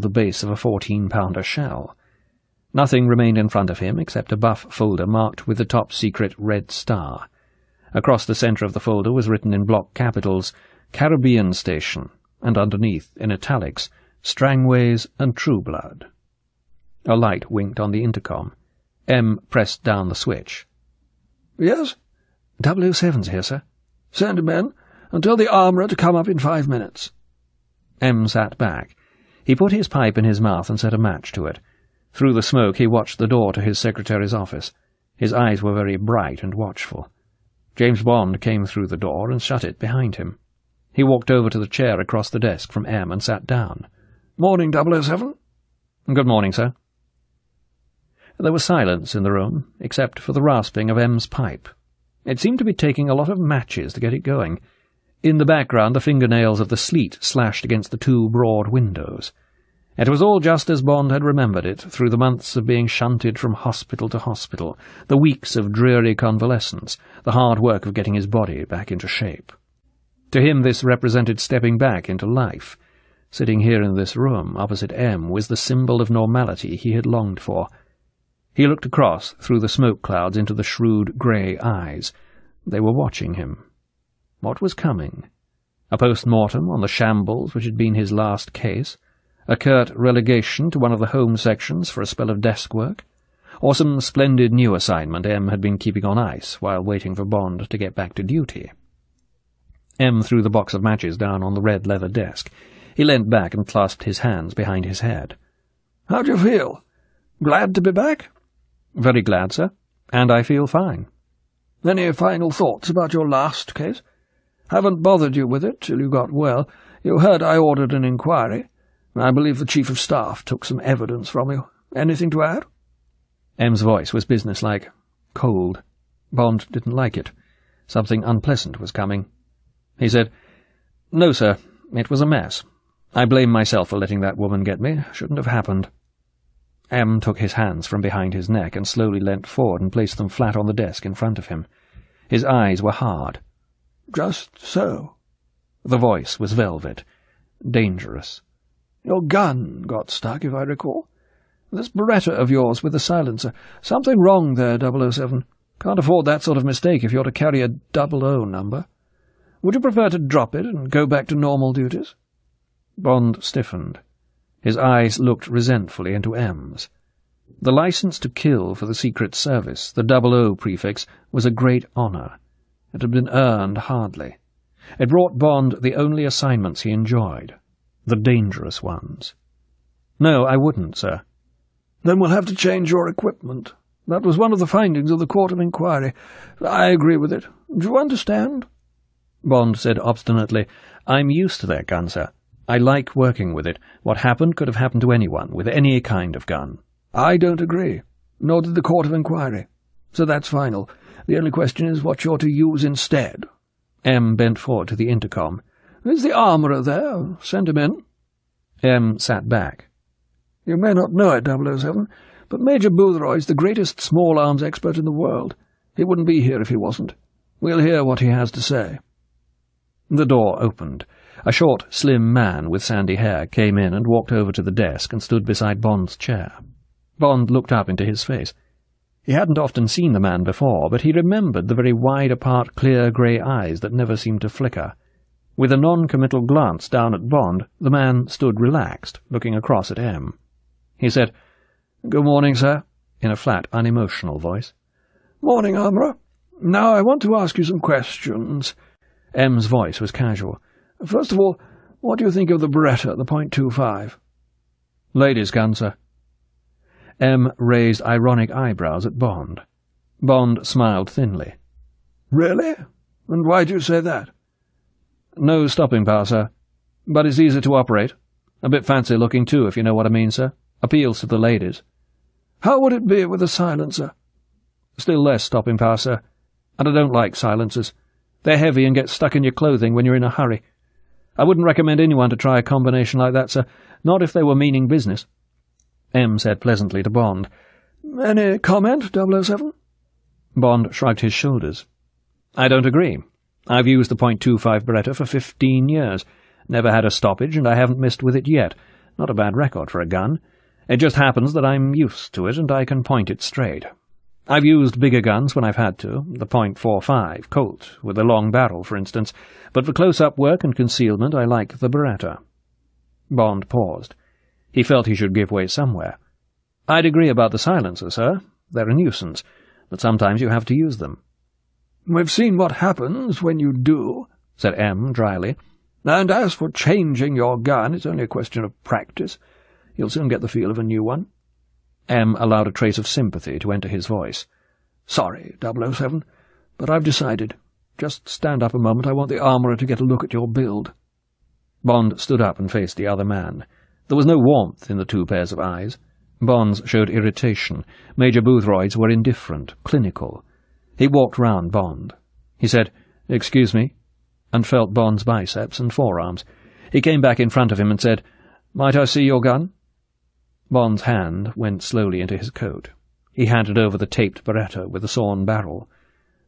the base of a 14-pounder shell. Nothing remained in front of him except a buff folder marked with the top-secret red star. Across the centre of the folder was written in block capitals, Caribbean Station, and underneath, in italics, Strangways and Trueblood. A light winked on the intercom. M pressed down the switch. "Yes?" 007's here, sir. "Send him in, and tell the armourer to come up in 5 minutes." M sat back. He put his pipe in his mouth and set a match to it. Through the smoke he watched the door to his secretary's office. His eyes were very bright and watchful. James Bond came through the door and shut it behind him. He walked over to the chair across the desk from M and sat down. "Morning, 007. "Good morning, sir." There was silence in the room, except for the rasping of M's pipe. It seemed to be taking a lot of matches to get it going. In the background the fingernails of the sleet slashed against the 2 broad windows. It was all just as Bond had remembered it through the months of being shunted from hospital to hospital, the weeks of dreary convalescence, the hard work of getting his body back into shape. To him this represented stepping back into life. Sitting here in this room, opposite M, was the symbol of normality he had longed for. He looked across through the smoke clouds into the shrewd grey eyes. They were watching him. What was coming? A post-mortem on the shambles which had been his last case? A curt relegation to one of the home sections for a spell of desk work? Or some splendid new assignment M had been keeping on ice while waiting for Bond to get back to duty? M threw the box of matches down on the red leather desk. He leant back and clasped his hands behind his head. "How do you feel? Glad to be back?" "Very glad, sir. And I feel fine." "Any final thoughts about your last case? Haven't bothered you with it till you got well. You heard I ordered an inquiry. I believe the Chief of Staff took some evidence from you. Anything to add?" M's voice was businesslike, cold. Bond didn't like it. Something unpleasant was coming. He said, "No, sir. It was a mess. I blame myself for letting that woman get me. Shouldn't have happened." M took his hands from behind his neck and slowly leant forward and placed them flat on the desk in front of him. His eyes were hard. "Just so." The voice was velvet. Dangerous. "Your gun got stuck, if I recall. This Beretta of yours with the silencer. Something wrong there, 007. Can't afford that sort of mistake if you're to carry a 00 number. Would you prefer to drop it and go back to normal duties?" Bond stiffened. His eyes looked resentfully into M's. The license to kill for the Secret Service, the 00 prefix, was a great honour. It had been earned hardly. It brought Bond the only assignments he enjoyed, the dangerous ones. "No, I wouldn't, sir." "Then we'll have to change your equipment. That was one of the findings of the Court of Inquiry. I agree with it. Do you understand?" Bond said obstinately, "I'm used to that gun, sir. I like working with it. What happened could have happened to anyone, with any kind of gun." "I don't agree. Nor did the Court of Inquiry. So that's final. The only question is what you're to use instead." M bent forward to the intercom. "Is the armourer there? Send him in." M sat back. "You may not know it, 007, but Major Boothroyd's the greatest small-arms expert in the world. He wouldn't be here if he wasn't. We'll hear what he has to say." The door opened. A short, slim man with sandy hair came in and walked over to the desk and stood beside Bond's chair. Bond looked up into his face. He hadn't often seen the man before, but he remembered the very wide-apart, clear grey eyes that never seemed to flicker. With a non-committal glance down at Bond, the man stood relaxed, looking across at M. He said, "Good morning, sir," in a flat, unemotional voice. "Morning, armourer. Now I want to ask you some questions." M's voice was casual. "First of all, what do you think of the Beretta, the .25? "Ladies' gun, sir." M raised ironic eyebrows at Bond. Bond smiled thinly. "Really? And why do you say that?" "No stopping power, sir. But it's easy to operate. A bit fancy-looking, too, if you know what I mean, sir. Appeals to the ladies." "How would it be with a silencer?" "Still less stopping power, sir. And I don't like silencers. They're heavy and get stuck in your clothing when you're in a hurry. I wouldn't recommend anyone to try a combination like that, sir, not if they were meaning business." M said pleasantly to Bond, "Any comment, 007? Bond shrugged his shoulders. "I don't agree. I've used the .25 Beretta for 15 years. Never had a stoppage, and I haven't missed with it yet. Not a bad record for a gun. It just happens that I'm used to it and I can point it straight. I've used bigger guns when I've had to, the .45 Colt, with a long barrel, for instance, but for close-up work and concealment I like the Beretta." Bond paused. He felt he should give way somewhere. "I'd agree about the silencer, sir. They're a nuisance, but sometimes you have to use them." "We've seen what happens when you do," said M dryly. "And as for changing your gun, it's only a question of practice. You'll soon get the feel of a new one." M allowed a trace of sympathy to enter his voice. "Sorry, 007, but I've decided. Just stand up a moment. I want the armourer to get a look at your build." Bond stood up and faced the other man. There was no warmth in the two pairs of eyes. Bond's showed irritation. Major Boothroyd's were indifferent, clinical. He walked round Bond. He said, "Excuse me," and felt Bond's biceps and forearms. He came back in front of him and said, "Might I see your gun?" Bond's hand went slowly into his coat. He handed over the taped Beretta with the sawn barrel.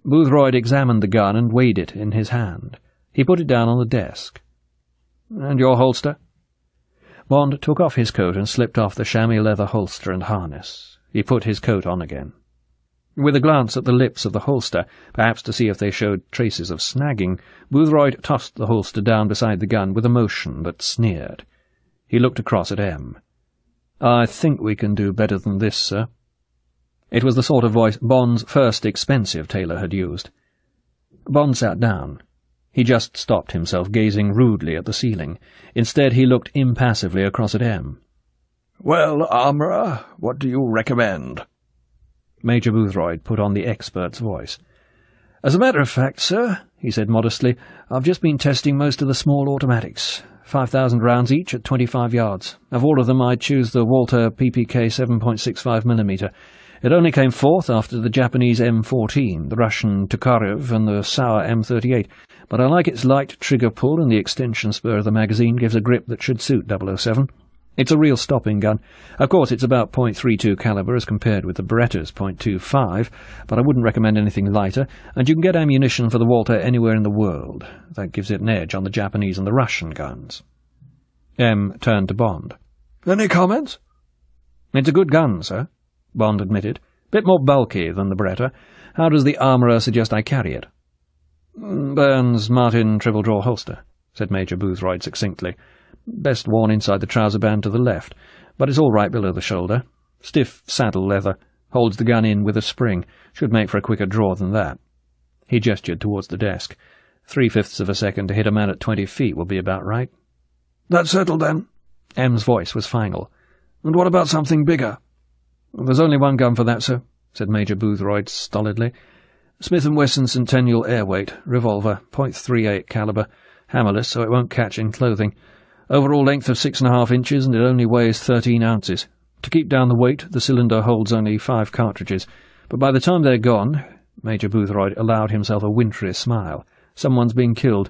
Boothroyd examined the gun and weighed it in his hand. He put it down on the desk. "And your holster?" Bond took off his coat and slipped off the chamois leather holster and harness. He put his coat on again. With a glance at the lips of the holster, perhaps to see if they showed traces of snagging, Boothroyd tossed the holster down beside the gun with a motion that sneered. He looked across at M. "I think we can do better than this, sir." It was the sort of voice Bond's first expensive tailor had used. Bond sat down. He just stopped himself, gazing rudely at the ceiling. Instead, he looked impassively across at M. "Well, armourer, what do you recommend?" Major Boothroyd put on the expert's voice. "As a matter of fact, sir," he said modestly, "I've just been testing most of the small automatics. 5,000 rounds each at 25 yards. Of all of them, I'd choose the Walter PPK 7.65mm. It only came fourth after the Japanese M14, the Russian Tokarev, and the Sauer M38, but I like its light trigger pull, and the extension spur of the magazine gives a grip that should suit 007. It's a real stopping gun. Of course, it's about .32 caliber as compared with the Beretta's .25, but I wouldn't recommend anything lighter, and you can get ammunition for the Walter anywhere in the world. That gives it an edge on the Japanese and the Russian guns." M turned to Bond. "Any comments?" "It's a good gun, sir," Bond admitted. "Bit more bulky than the Beretta. How does the armourer suggest I carry it?" "Burns Martin triple-draw holster," said Major Boothroyd succinctly. "Best worn inside the trouser band to the left, but it's all right below the shoulder. Stiff saddle leather. Holds the gun in with a spring. Should make for a quicker draw than that." He gestured towards the desk. 3/5 of a second to hit a man at 20 feet will be about right. "That's settled, then." M's voice was final. "And what about something bigger?" "There's only one gun for that, sir," said Major Boothroyd stolidly. "Smith & Wesson Centennial Airweight, revolver, .38 caliber, hammerless so it won't catch in clothing. Overall length of 6.5 inches, and it only weighs 13 ounces. To keep down the weight, the cylinder holds only 5 cartridges, but by the time they're gone—" Major Boothroyd allowed himself a wintry smile. "Someone's been killed.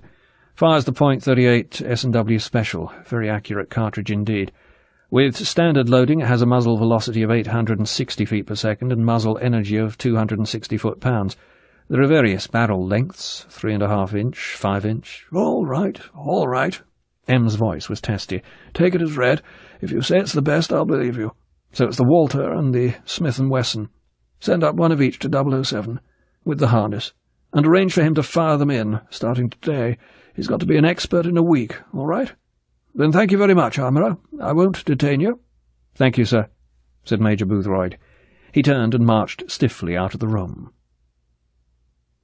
Fires the .38 S&W Special, very accurate cartridge indeed. With standard loading, it has a muzzle velocity of 860 feet per second and muzzle energy of 260 foot-pounds. There are various barrel lengths, 3.5 inch, 5 inch. All right, all right." M's voice was testy. "Take it as read. If you say it's the best, I'll believe you. So it's the Walter and the Smith & Wesson. Send up one of each to 007, with the harness, and arrange for him to fire them in, starting today. He's got to be an expert in a week, all right? Then thank you very much, armourer. I won't detain you." "Thank you, sir," said Major Boothroyd. He turned and marched stiffly out of the room.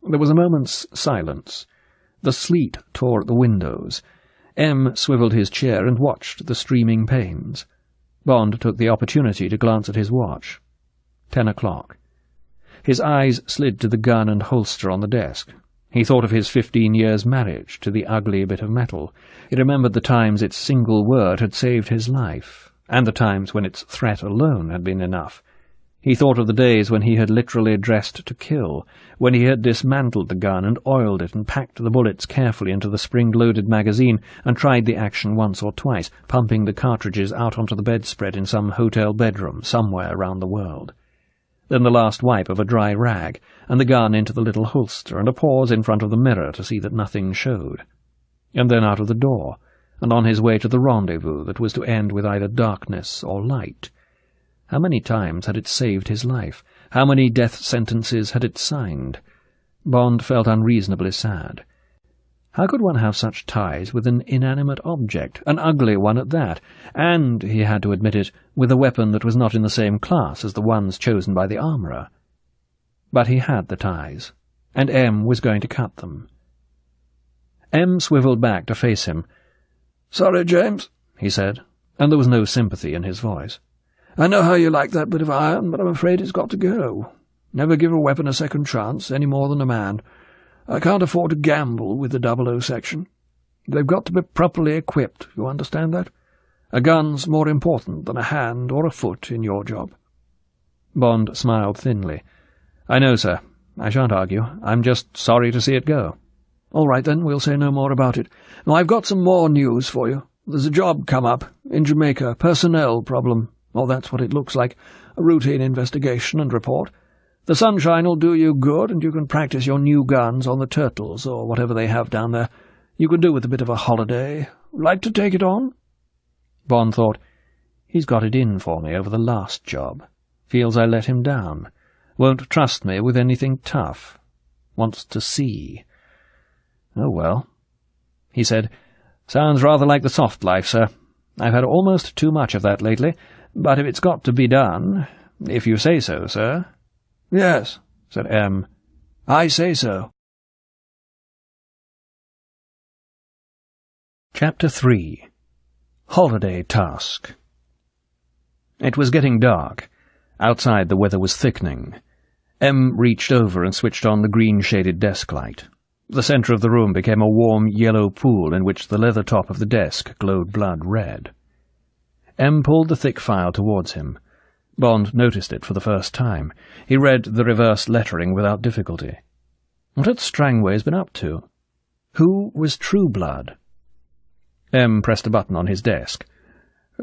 There was a moment's silence. The sleet tore at the windows. M swivelled his chair and watched the streaming panes. Bond took the opportunity to glance at his watch. 10 o'clock. His eyes slid to the gun and holster on the desk. He thought of his 15 years' marriage to the ugly bit of metal. He remembered the times its single word had saved his life, and the times when its threat alone had been enough. He thought of the days when he had literally dressed to kill, when he had dismantled the gun and oiled it and packed the bullets carefully into the spring-loaded magazine and tried the action once or twice, pumping the cartridges out onto the bedspread in some hotel bedroom somewhere around the world. Then the last wipe of a dry rag, and the gun into the little holster, and a pause in front of the mirror to see that nothing showed. And then out of the door, and on his way to the rendezvous that was to end with either darkness or light. How many times had it saved his life? How many death sentences had it signed? Bond felt unreasonably sad. How could one have such ties with an inanimate object, an ugly one at that, and, he had to admit it, with a weapon that was not in the same class as the ones chosen by the armourer? But he had the ties, and M was going to cut them. M swivelled back to face him. "Sorry, James," he said, and there was no sympathy in his voice. "I know how you like that bit of iron, but I'm afraid it's got to go. Never give a weapon a second chance, any more than a man. I can't afford to gamble with the 00 section. They've got to be properly equipped, you understand that? A gun's more important than a hand or a foot in your job." Bond smiled thinly. "I know, sir. I shan't argue. I'm just sorry to see it go." "All right, then, we'll say no more about it. Now, I've got some more news for you. There's a job come up in Jamaica, personnel problem. Oh, that's what it looks like. A routine investigation and report. The sunshine will do you good, and you can practice your new guns on the turtles, or whatever they have down there. You could do with a bit of a holiday. Like to take it on?" Bond thought, he's got it in for me over the last job. Feels I let him down. Won't trust me with anything tough. Wants to see. Oh, well. He said, "Sounds rather like the soft life, sir. I've had almost too much of that lately, but if it's got to be done, if you say so, sir." "Yes," said M. "I say so." Chapter 3. Holiday Task. It was getting dark. Outside the weather was thickening. M reached over and switched on the green-shaded desk light. The centre of the room became a warm yellow pool in which the leather top of the desk glowed blood red. M pulled the thick file towards him. Bond noticed it for the first time. He read the reversed lettering without difficulty. What had Strangways been up to? Who was Trueblood? M pressed a button on his desk.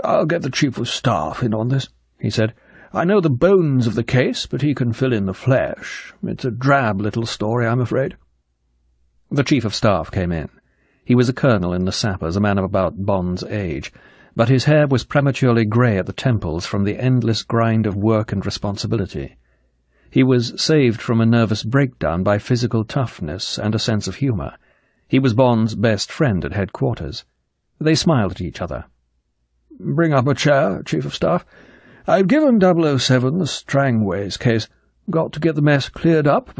"I'll get the Chief of Staff in on this," he said. "I know the bones of the case, but he can fill in the flesh. It's a drab little story, I'm afraid." The Chief of Staff came in. He was a colonel in the Sappers, a man of about Bond's age, but his hair was prematurely grey at the temples from the endless grind of work and responsibility. He was saved from a nervous breakdown by physical toughness and a sense of humour. He was Bond's best friend at headquarters. They smiled at each other. "Bring up a chair, Chief of Staff. I've given 007 the Strangways case. Got to get the mess cleared up before